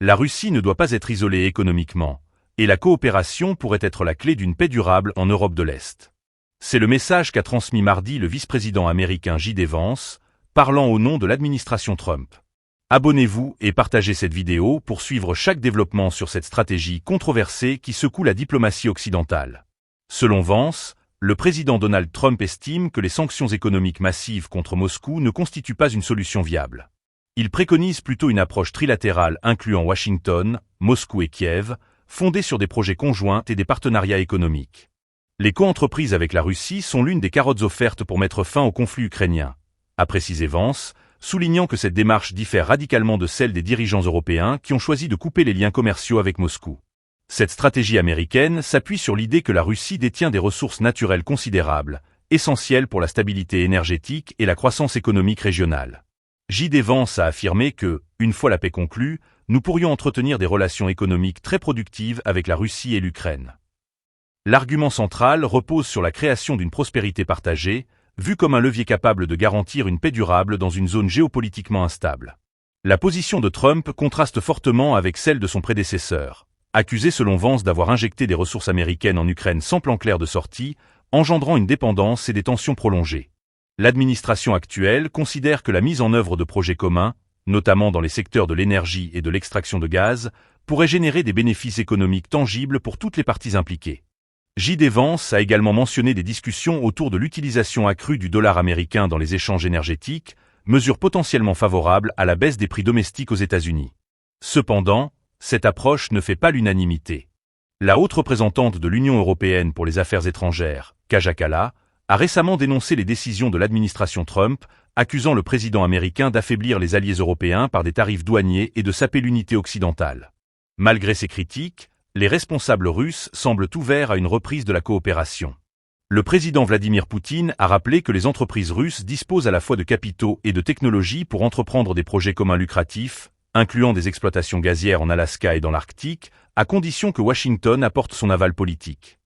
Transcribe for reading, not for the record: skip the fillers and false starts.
La Russie ne doit pas être isolée économiquement, et la coopération pourrait être la clé d'une paix durable en Europe de l'Est. C'est le message qu'a transmis mardi le vice-président américain J.D. Vance, parlant au nom de l'administration Trump. Abonnez-vous et partagez cette vidéo pour suivre chaque développement sur cette stratégie controversée qui secoue la diplomatie occidentale. Selon Vance, le président Donald Trump estime que les sanctions économiques massives contre Moscou ne constituent pas une solution viable. Il préconise plutôt une approche trilatérale incluant Washington, Moscou et Kiev, fondée sur des projets conjoints et des partenariats économiques. Les coentreprises avec la Russie sont l'une des carottes offertes pour mettre fin au conflit ukrainien, a précisé Vance, soulignant que cette démarche diffère radicalement de celle des dirigeants européens qui ont choisi de couper les liens commerciaux avec Moscou. Cette stratégie américaine s'appuie sur l'idée que la Russie détient des ressources naturelles considérables, essentielles pour la stabilité énergétique et la croissance économique régionale. J.D. Vance a affirmé que, une fois la paix conclue, nous pourrions entretenir des relations économiques très productives avec la Russie et l'Ukraine. L'argument central repose sur la création d'une prospérité partagée, vue comme un levier capable de garantir une paix durable dans une zone géopolitiquement instable. La position de Trump contraste fortement avec celle de son prédécesseur, accusé selon Vance d'avoir injecté des ressources américaines en Ukraine sans plan clair de sortie, engendrant une dépendance et des tensions prolongées. L'administration actuelle considère que la mise en œuvre de projets communs, notamment dans les secteurs de l'énergie et de l'extraction de gaz, pourrait générer des bénéfices économiques tangibles pour toutes les parties impliquées. J.D. Vance a également mentionné des discussions autour de l'utilisation accrue du dollar américain dans les échanges énergétiques, mesure potentiellement favorable à la baisse des prix domestiques aux États-Unis. Cependant, cette approche ne fait pas l'unanimité. La haute représentante de l'Union européenne pour les affaires étrangères, Kaja Kallas, a récemment dénoncé les décisions de l'administration Trump, accusant le président américain d'affaiblir les alliés européens par des tarifs douaniers et de saper l'unité occidentale. Malgré ces critiques, les responsables russes semblent ouverts à une reprise de la coopération. Le président Vladimir Poutine a rappelé que les entreprises russes disposent à la fois de capitaux et de technologies pour entreprendre des projets communs lucratifs, incluant des exploitations gazières en Alaska et dans l'Arctique, à condition que Washington apporte son aval politique.